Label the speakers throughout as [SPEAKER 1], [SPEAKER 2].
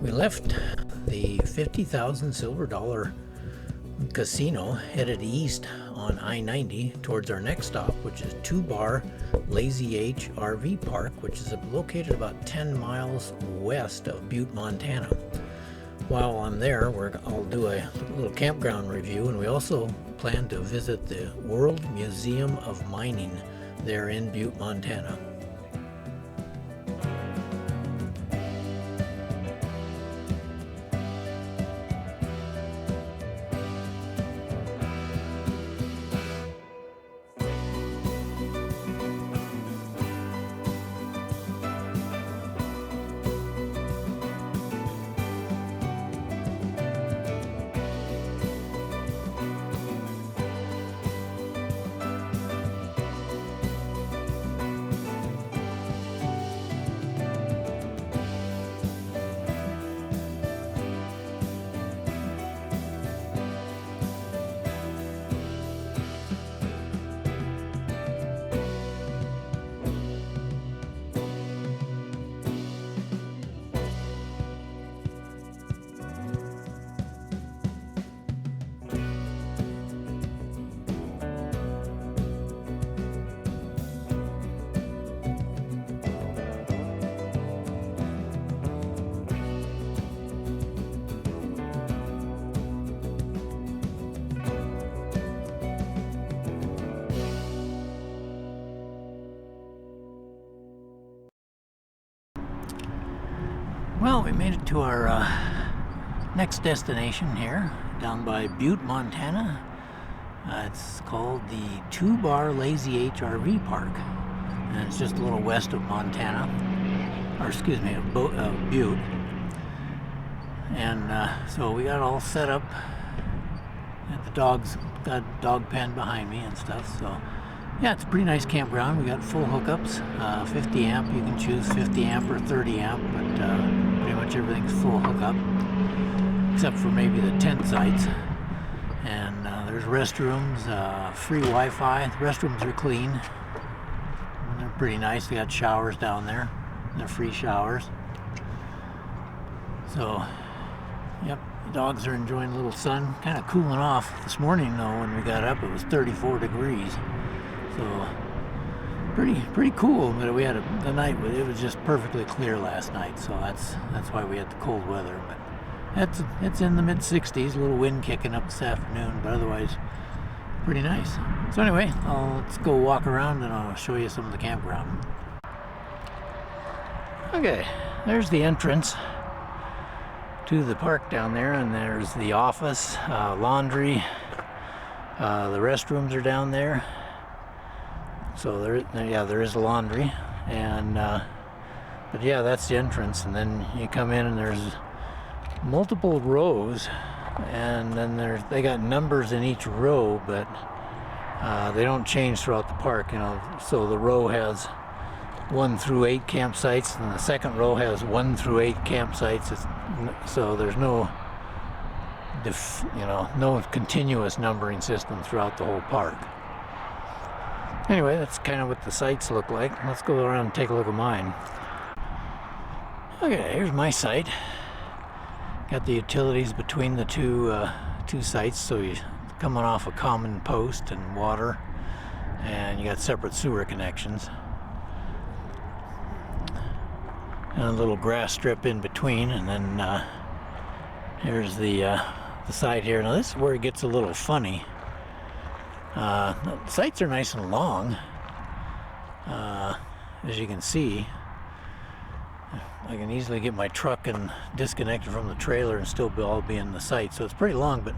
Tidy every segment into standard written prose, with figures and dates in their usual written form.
[SPEAKER 1] We left the 50,000 silver dollar casino, headed east on I-90 towards our next stop, which is 2 Bar Lazy H RV Park, which is located about 10 miles west of Butte, Montana. While I'm there, I'll do a little campground review, and we also plan to visit the World Museum of Mining there in Butte, Montana. Well, we made it to our next destination here, down by Butte, Montana. It's called the 2 Bar Lazy H RV Park, and it's just a little west of Montana, or excuse me, of Butte. And so we got all set up at the got a dog pen behind me and stuff. So yeah, it's a pretty nice campground. We got full hookups, 50 amp. You can choose 50 amp or 30 amp, but pretty much everything's full hookup, except for maybe the tent sites. And there's restrooms, free Wi-Fi. The restrooms are clean. They're pretty nice. They got showers down there. They're free showers. So, yep, the dogs are enjoying a little sun. Kind of cooling off this morning though. When we got up, it was 34 degrees. So pretty cool. But we had the night, it was just perfectly clear last night. So that's why we had the cold weather. But it's in the mid 60s. A little wind kicking up this afternoon, but otherwise pretty nice. So anyway, let's go walk around and I'll show you some of the campground. Okay, there's the entrance to the park down there, and there's the office, laundry, the restrooms are down there. So there is laundry, and but yeah, that's the entrance. And then you come in and there's multiple rows, and then they got numbers in each row, but they don't change throughout the park, you know. So the row has 1 through 8 campsites, and the second row has 1 through 8 campsites. So there's no continuous numbering system throughout the whole park. Anyway, that's kind of what the sites look like. Let's go around and take a look at mine. Okay, here's my site. Got the utilities between the two sites, so you're coming off a common post and water, and you got separate sewer connections. And a little grass strip in between, and then here's the side here. Now this is where it gets a little funny. The sites are nice and long, as you can see. I can easily get my truck and disconnected from the trailer and still all be in the site, so it's pretty long. But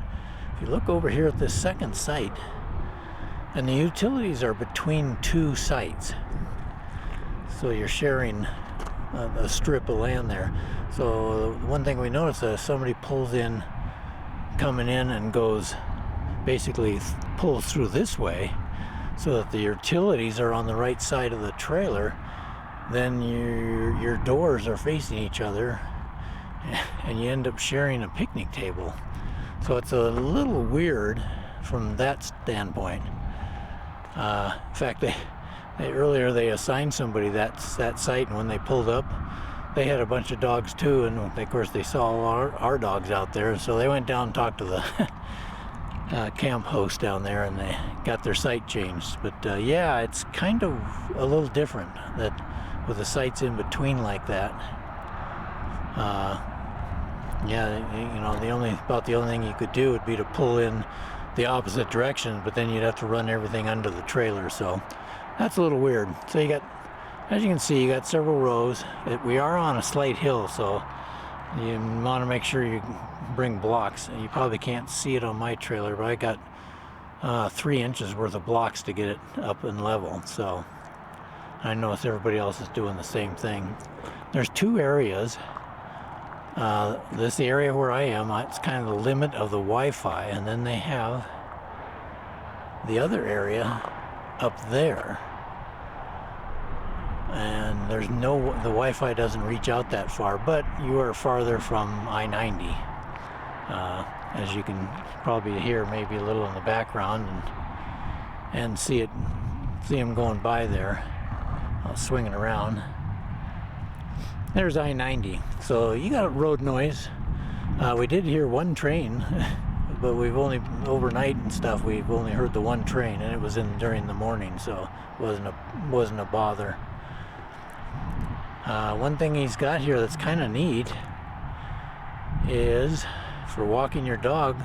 [SPEAKER 1] if you look over here at this second site, and the utilities are between 2 sites, so you're sharing a strip of land there. So one thing we notice is somebody pulls in, coming in, and goes, basically pulls through this way, so that the utilities are on the right side of the trailer. Then your doors are facing each other, and you end up sharing a picnic table. So it's a little weird from that standpoint. In fact, earlier they assigned somebody that site, and when they pulled up, they had a bunch of dogs too, and of course they saw all our dogs out there, so they went down and talked to the camp host down there, and they got their site changed. But yeah, it's kind of a little different that with the sites in between like that. Yeah, you know, the only thing you could do would be to pull in the opposite direction, but then you'd have to run everything under the trailer, so that's a little weird. So you got, as you can see, you got several rows. We are on a slight hill, so you want to make sure you bring blocks. You probably can't see it on my trailer, but I got 3 inches worth of blocks to get it up and level. So I notice everybody else is doing the same thing. There's 2 areas. This area where I am, it's kind of the limit of the Wi-Fi, and then they have the other area up there. And there's the Wi-Fi doesn't reach out that far, but you are farther from I-90. As you can probably hear maybe a little in the background and see them going by there, swinging around. There's I-90, so you got road noise. We did hear one train, but we've only, overnight and stuff, we've only heard the one train, and it was during the morning, so it wasn't a bother. One thing he's got here that's kind of neat is for walking your dog.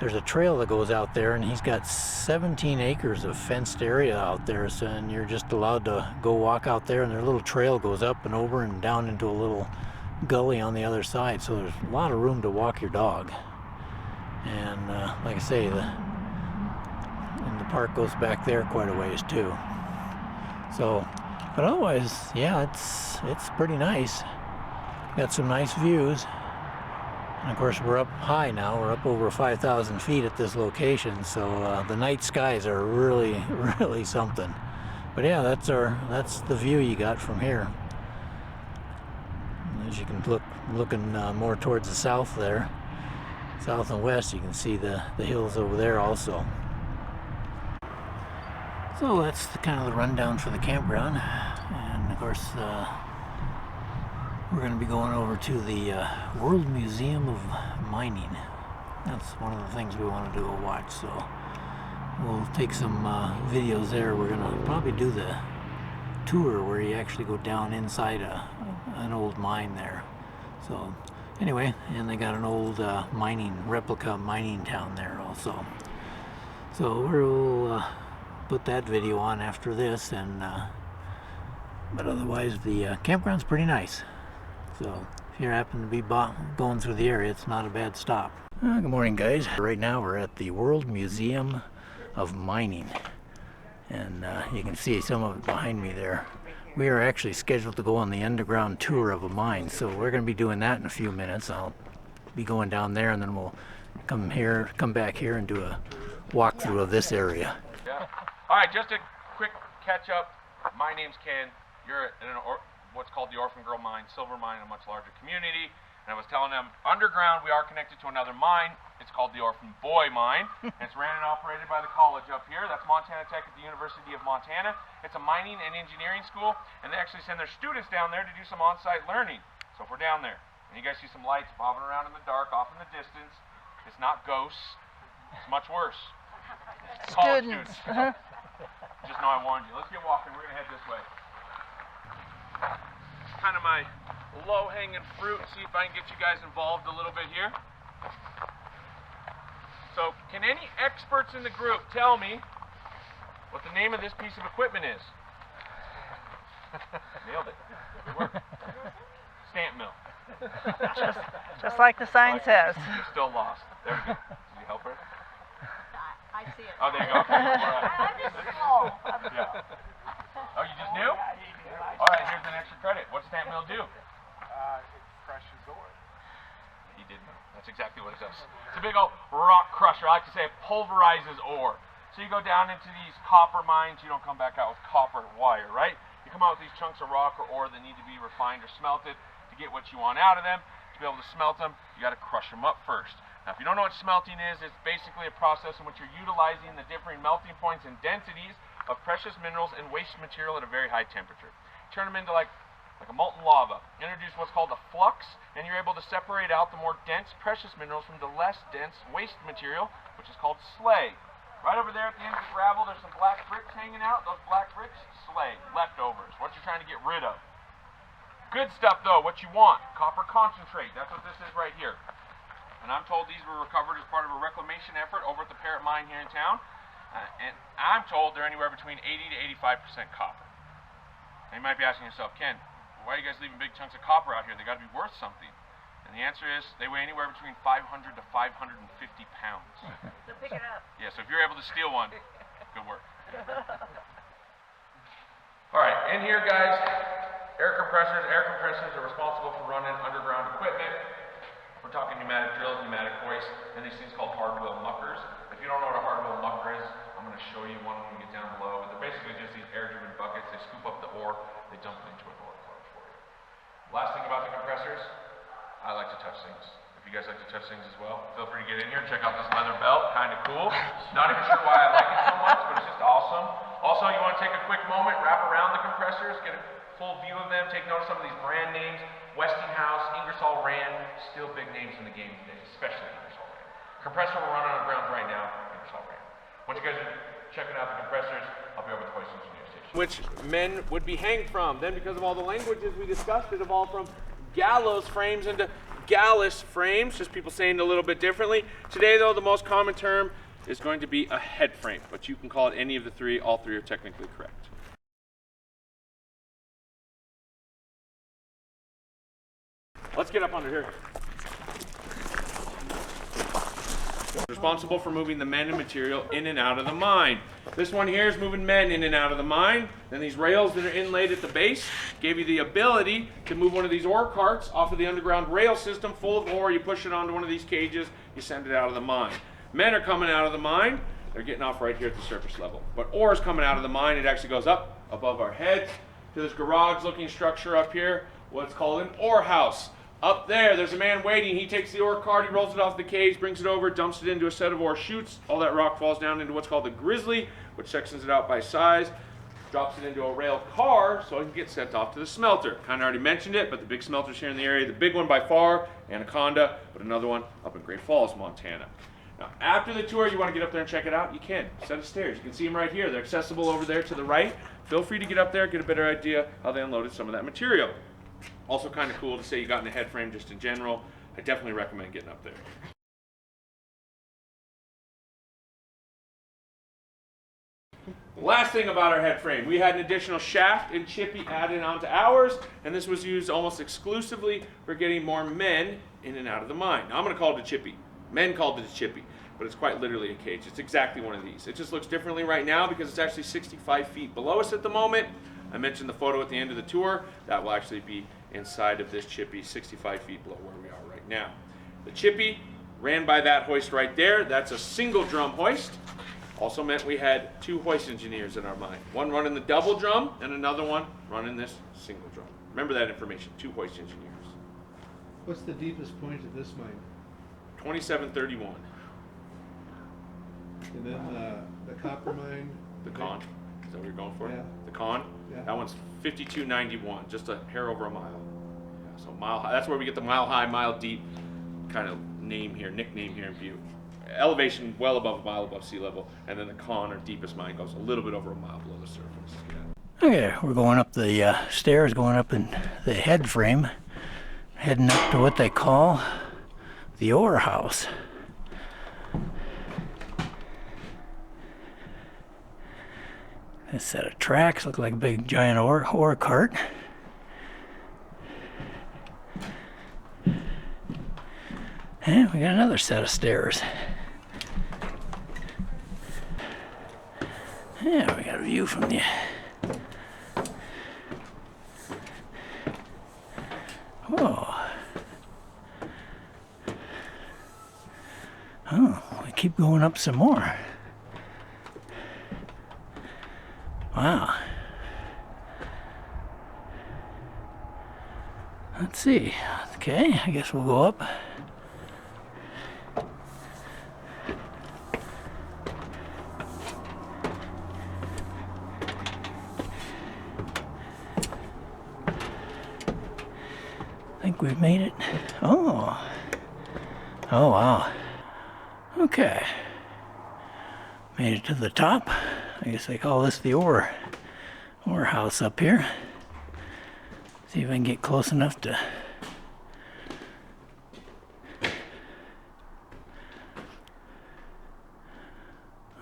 [SPEAKER 1] There's a trail that goes out there, and he's got 17 acres of fenced area out there, so, and you're just allowed to go walk out there, and their little trail goes up and over and down into a little gully on the other side, so there's a lot of room to walk your dog. And like I say, the park goes back there quite a ways too. So, but otherwise, yeah, it's pretty nice. Got some nice views. And of course, we're up high now. We're up over 5,000 feet at this location, so the night skies are really, really something. But yeah, that's the view you got from here. As you can looking more towards the south there, south and west, you can see the hills over there also. So that's kind of the rundown for the campground, and of course. We're going to be going over to the World Museum of Mining. That's one of the things we want to do a watch, so we'll take some videos there. We're going to probably do the tour where you actually go down inside an old mine there. So anyway, and they got an old replica mining town there also. So we'll put that video on after this, and but otherwise the campground's pretty nice. So if you happen to be going through the area, it's not a bad stop. Good morning, guys. Right now we're at the World Museum of Mining, and you can see some of it behind me there. We are actually scheduled to go on the underground tour of a mine, so we're going to be doing that in a few minutes. I'll be going down there, and then we'll come back here and do a walkthrough of this area.
[SPEAKER 2] Yeah. All right, just a quick catch up. My name's Ken. You're in what's called the Orphan Girl Mine, silver mine in a much larger community. And I was telling them, underground we are connected to another mine. It's called the Orphan Boy Mine. And it's ran and operated by the college up here. That's Montana Tech at the University of Montana. It's a mining and engineering school, and they actually send their students down there to do some on-site learning. So if we're down there, and you guys see some lights bobbing around in the dark off in the distance, it's not ghosts. It's much worse. It's students. Just know I warned you. Let's get walking. We're going to head this way. Kind of my low-hanging fruit, see if I can get you guys involved a little bit here. So, can any experts in the group tell me what the name of this piece of equipment is? Nailed it. Good work. Stamp mill.
[SPEAKER 3] Just like the sign says.
[SPEAKER 2] You're still lost. There we go. Did you help her?
[SPEAKER 3] I see it.
[SPEAKER 2] Oh, there you go. Okay.
[SPEAKER 3] I'm just slow.
[SPEAKER 2] Yeah. Oh, you just knew? All right, here's an extra credit. What's stamp mill do?
[SPEAKER 4] It crushes ore.
[SPEAKER 2] He didn't know. That's exactly what it does. It's a big old rock crusher. I like to say it pulverizes ore. So you go down into these copper mines, you don't come back out with copper wire, right? You come out with these chunks of rock or ore that need to be refined or smelted to get what you want out of them. To be able to smelt them, you got to crush them up first. Now, if you don't know what smelting is, it's basically a process in which you're utilizing the differing melting points and densities of precious minerals and waste material at a very high temperature. Turn them into like like a molten lava. Introduce what's called a flux, and you're able to separate out the more dense precious minerals from the less dense waste material, which is called slag. Right over there at the end of the gravel, there's some black bricks hanging out. Those black bricks, slag, leftovers, what you're trying to get rid of. Good stuff though, what you want, copper concentrate. That's what this is right here. And I'm told these were recovered as part of a reclamation effort over at the Parrot Mine here in town. And I'm told they're anywhere between 80 to 85% copper. Now you might be asking yourself, Ken, why are you guys leaving big chunks of copper out here? They got to be worth something. And the answer is they weigh anywhere between 500 to 550 pounds.
[SPEAKER 3] So pick it up.
[SPEAKER 2] Yeah, so if you're able to steal one, good work. All right, in here, guys, air compressors. Air compressors are responsible for running underground equipment. We're talking pneumatic drills, pneumatic hoists, and these things called hard-wheel muckers. If you don't know what a hard-wheel mucker is, I'm going to show you one when we get down below. But they're basically just these air-driven buckets. They scoop up the ore, they dump it into a ore clutch for you. Last thing about the compressors, I like to touch things. If you guys like to touch things as well, feel free to get in here and check out this leather belt. Kind of cool. Not even sure why I like it so much, but it's just awesome. Also, you want to take a quick moment, wrap around the compressors, get a full view of them, take notice of some of these brand names. Westinghouse, Ingersoll Rand, still big names in the game today, especially Ingersoll Rand. Compressor we're running on ground right now, Ingersoll Rand. Once you guys are checking out the compressors, I'll be over at the hoist engineer station. Which men would be hanged from. Then because of all the languages we discussed, it evolved from gallows frames into gallus frames, just people saying it a little bit differently. Today though, the most common term is going to be a head frame, but you can call it any of the three. All three are technically correct. Let's get up under here. Responsible for moving the men and material in and out of the mine. This one here is moving men in and out of the mine. Then these rails that are inlaid at the base gave you the ability to move one of these ore carts off of the underground rail system full of ore. You push it onto one of these cages, you send it out of the mine. Men are coming out of the mine, they're getting off right here at the surface level. But ore is coming out of the mine, it actually goes up above our heads to this garage looking structure up here, what's called an ore house. Up there's a man waiting. He takes the ore cart, he rolls it off the cage, brings it over, dumps it into a set of ore chutes. All that rock falls down into what's called the grizzly, which sections it out by size, drops it into a rail car so it can get sent off to the smelter. Kind of already mentioned it, but the big smelters here in the area, the big one by far, Anaconda, but another one up in Great Falls, Montana. Now, after the tour, you want to get up there and check it out, you can. Set of stairs. You can see them right here. They're accessible over there to the right. Feel free to get up there, get a better idea how they unloaded some of that material. Also kind of cool to say you got in a head frame just in general. I definitely recommend getting up there. Last thing about our head frame, we had an additional shaft and chippy added onto ours, and this was used almost exclusively for getting more men in and out of the mine. Now I'm going to call it a chippy. Men called it a chippy, but it's quite literally a cage. It's exactly one of these. It just looks differently right now because it's actually 65 feet below us at the moment. I mentioned the photo at the end of the tour. That will actually be inside of this chippy, 65 feet below where we are right now. The chippy ran by that hoist right there. That's a single drum hoist. Also meant we had two hoist engineers in our mine. One running the double drum and another one running this single drum. Remember that information, two hoist engineers.
[SPEAKER 5] What's the deepest point of this mine?
[SPEAKER 2] 2731.
[SPEAKER 5] And then the copper mine?
[SPEAKER 2] The con. Is that what you're going for?
[SPEAKER 5] Yeah.
[SPEAKER 2] The con?
[SPEAKER 5] Yeah.
[SPEAKER 2] That one's 5291, just a hair over a mile. Yeah, so mile high. That's where we get the mile high, mile deep kind of name here, nickname here in Butte. Elevation well above a mile above sea level, and then the con or deepest mine goes a little bit over a mile below the surface. Yeah.
[SPEAKER 1] Okay, we're going up the stairs, going up in the head frame, heading up to what they call the ore house. A set of tracks look like a big giant ore cart. And we got another set of stairs. Yeah, we got a view from the oh. Oh, we keep going up some more. Wow. Let's see. Okay, I guess we'll go up. like we've made it. Oh. Oh, wow. Okay. Made it to the top. I guess they call this the ore house up here. See if I can get close enough to...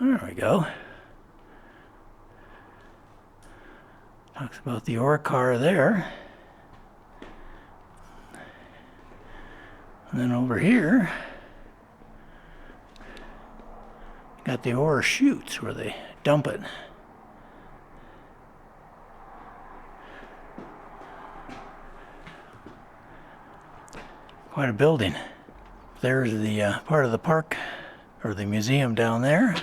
[SPEAKER 1] There we go. Talks about the ore car there. And then over here, got the ore chutes where they dump it. Quite a building. There's the part of the park, or the museum down there.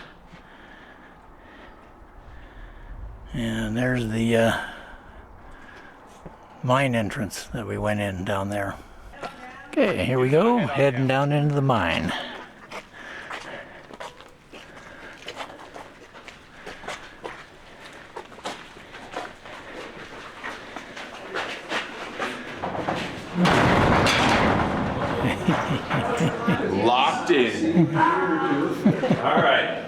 [SPEAKER 1] And there's the mine entrance that we went in down there. Okay, here we go, heading down into the mine.
[SPEAKER 2] Locked in. All right.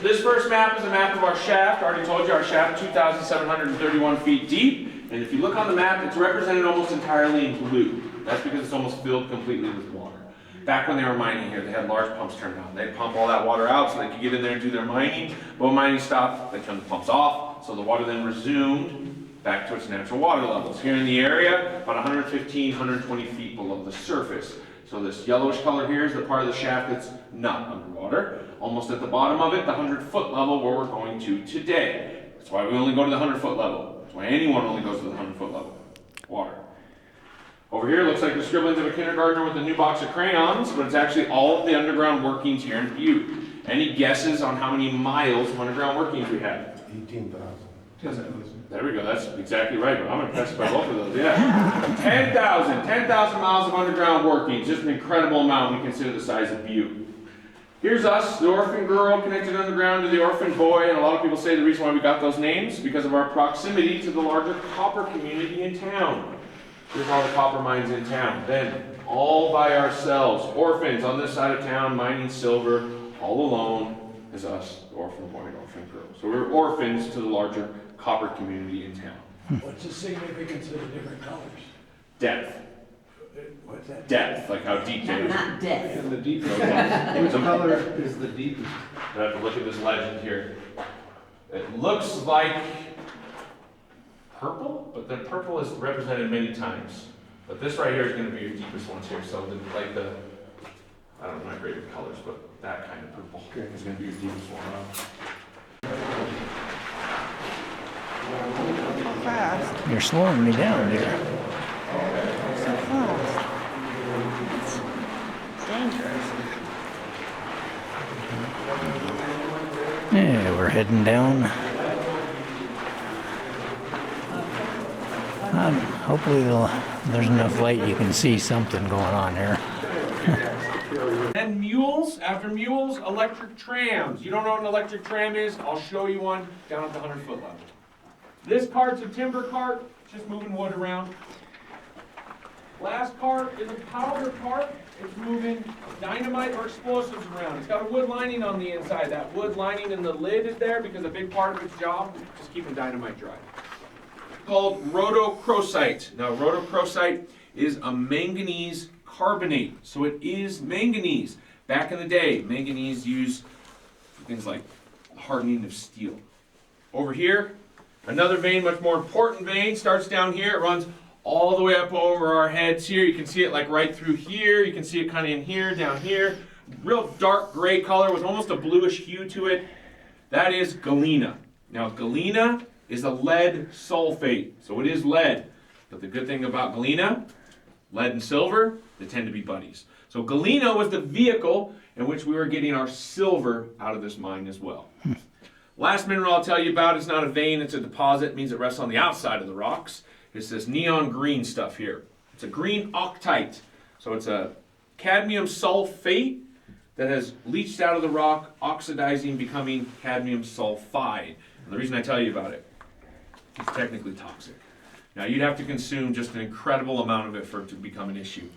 [SPEAKER 2] This first map is a map of our shaft. I already told you our shaft 2,731 feet deep. And if you look on the map, it's represented almost entirely in blue. That's because it's almost filled completely with water. Back when they were mining here, they had large pumps turned on. They'd pump all that water out so they could get in there and do their mining. But when mining stopped, they turned the pumps off. So the water then resumed back to its natural water levels. Here in the area, about 115, 120 feet below the surface. So this yellowish color here is the part of the shaft that's not underwater. Almost at the bottom of it, the 100-foot level where we're going to today. That's why we only go to the 100-foot level. That's why anyone only goes to the 100-foot level. Water. Over here looks like the scribblings of a kindergartner with a new box of crayons, but it's actually all of the underground workings here in Butte. Any guesses on how many miles of underground workings we have?
[SPEAKER 5] 18,000.
[SPEAKER 2] There we go, that's exactly right, but I'm impressed by both of those, yeah. 10,000 miles of underground workings, just an incredible amount when you consider the size of Butte. Here's us, the orphan girl connected underground to the orphan boy, and a lot of people say the reason why we got those names because of our proximity to the larger copper community in town. Here's all the copper mines in town. Then, all by ourselves, orphans on this side of town, mining silver, all alone is us, the orphan boy and orphan girl. So we're orphans to the larger copper community in town.
[SPEAKER 6] What's the significance of the different colors?
[SPEAKER 2] Depth.
[SPEAKER 6] What's that?
[SPEAKER 2] Depth, like how deep they are.
[SPEAKER 3] Not death.
[SPEAKER 5] And the deepest,
[SPEAKER 2] Which
[SPEAKER 5] which color is the deepest?
[SPEAKER 2] I have to look at this legend here. It looks like purple, but the purple is represented many times. But this right here is going to be your deepest ones here. So like the, I don't know, not great with colors, but that kind of purple is going to be your deepest one.
[SPEAKER 3] So fast.
[SPEAKER 1] You're slowing me down, dear.
[SPEAKER 3] So fast. It's dangerous.
[SPEAKER 1] Yeah, we're heading down. Hopefully there's enough light you can see something going on here.
[SPEAKER 2] Then mules, after mules, electric trams. You don't know what an electric tram is? I'll show you one down at the 100-foot level. This cart's a timber cart, just moving wood around. Last cart is a powder cart. It's moving dynamite or explosives around. It's got a wood lining on the inside. That wood lining in the lid is there because a big part of its job is just keeping dynamite dry. Called rhodochrosite. Now, rhodochrosite is a manganese carbonate, so it is manganese. Back in the day, manganese used for things like hardening of steel. Over here, another vein, much more important vein, starts down here. It runs all the way up over our heads here. You can see it like right through here. You can see it kind of in here, down here. Real dark gray color with almost a bluish hue to it. That is galena. Now, galena is a lead sulfate, so it is lead. But the good thing about galena, lead and silver, they tend to be buddies. So galena was the vehicle in which we were getting our silver out of this mine as well. Last mineral I'll tell you about is not a vein, it's a deposit. It means it rests on the outside of the rocks. It's this neon green stuff here. It's a green octite. So it's a cadmium sulfate that has leached out of the rock, oxidizing, becoming cadmium sulfide. And the reason I tell you about it, it's technically toxic. Now, you'd have to consume just an incredible amount of it for it to become an issue.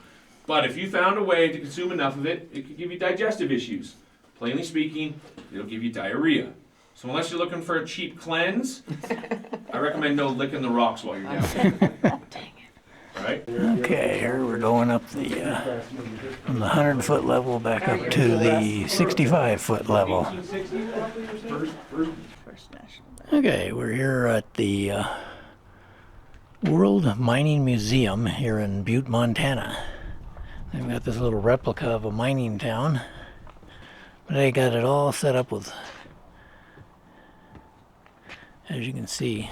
[SPEAKER 2] But if you found a way to consume enough of it, it could give you digestive issues. Plainly speaking, it'll give you diarrhea. So unless you're looking for a cheap cleanse, I recommend no licking the rocks while you're down there. All right?
[SPEAKER 1] Okay, here we're going up the from the 100-foot level back up to the 65-foot level. Okay, we're here at the World Mining Museum here in Butte, Montana. They've got this little replica of a mining town, but they got it all set up with, as you can see,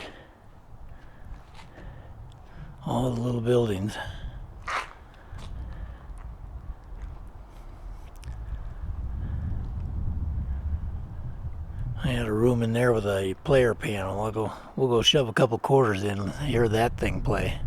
[SPEAKER 1] all the little buildings. I had a room in there with a player piano. We'll go shove a couple quarters in and hear that thing play.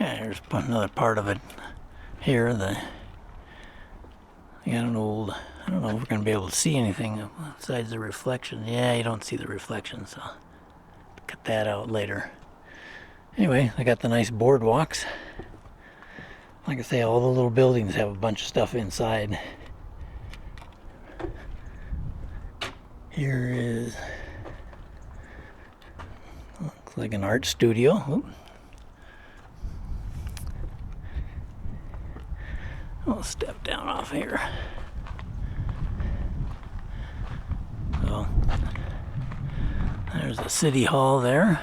[SPEAKER 1] Yeah, here's another part of it here. You got an old, I don't know if we're going to be able to see anything besides the reflection. Yeah, you don't see the reflection, so cut that out later. Anyway, I got the nice boardwalks. Like I say, all the little buildings have a bunch of stuff inside. Here is, looks like an art studio. Oop. I'll step down off here. So, there's the city hall there.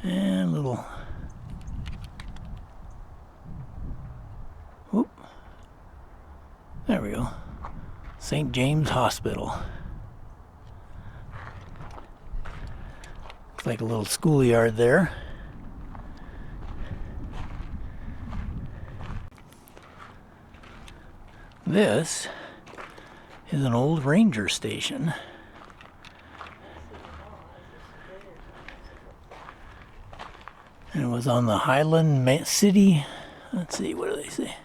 [SPEAKER 1] And a little, whoop, there we go, St. James Hospital. Looks like a little schoolyard there. This is an old ranger station. And it was on the Highland City, let's see, what do they say?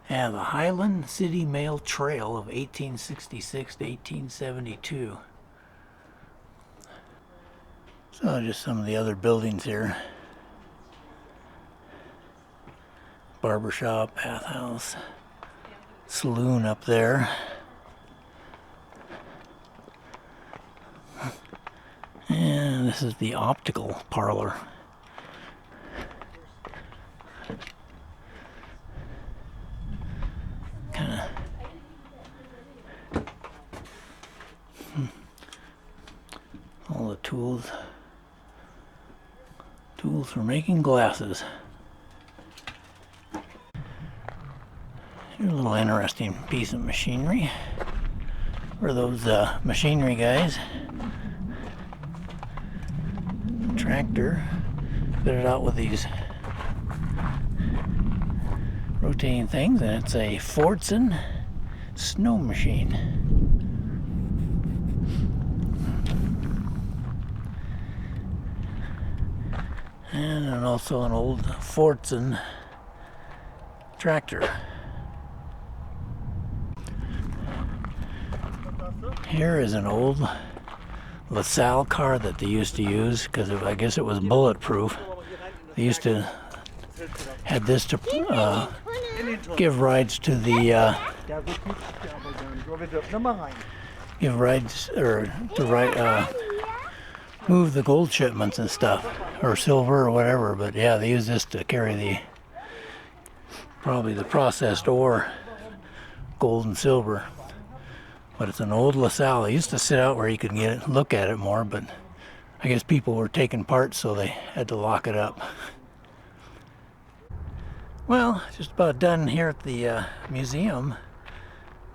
[SPEAKER 1] Yeah, the Highland City Mail Trail of 1866 to 1872. So just some of the other buildings here. Barbershop, bathhouse, saloon up there. And this is the optical parlor. All the tools for making glasses. Here's a little interesting piece of machinery for those machinery guys. Tractor fitted out with these rotating things, and it's a Fordson snow machine. And then also an old Fordson tractor. Here is an old LaSalle car that they used to use because I guess it was bulletproof. They used to had this to give rides to the give rides or to ride move the gold shipments and stuff, or silver or whatever. But yeah, they use this to carry the probably the processed ore gold and silver. But it's an old LaSalle. It used to sit out where you could look at it more, but I guess people were taking parts, so they had to lock it up. Well, just about done here at the museum,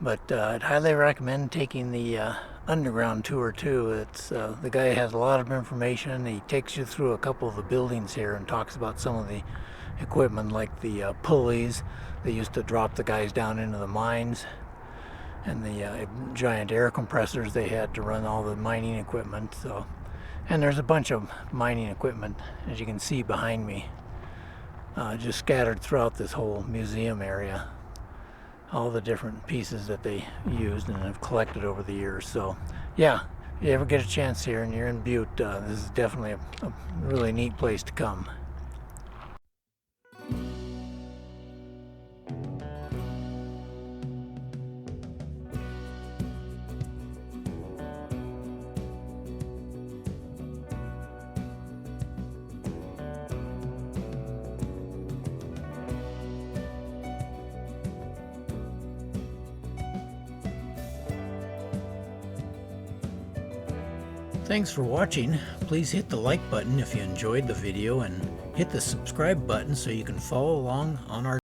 [SPEAKER 1] but I'd highly recommend taking the underground tour too. It's the guy has a lot of information. He takes you through a couple of the buildings here and talks about some of the equipment, like the pulleys they used to drop the guys down into the mines, and the giant air compressors they had to run all the mining equipment. So, and there's a bunch of mining equipment, as you can see behind me, just scattered throughout this whole museum area. All the different pieces that they used and have collected over the years. So yeah, if you ever get a chance here and you're in Butte, this is definitely a really neat place to come. Thanks for watching. Please hit the like button if you enjoyed the video, and hit the subscribe button so you can follow along on our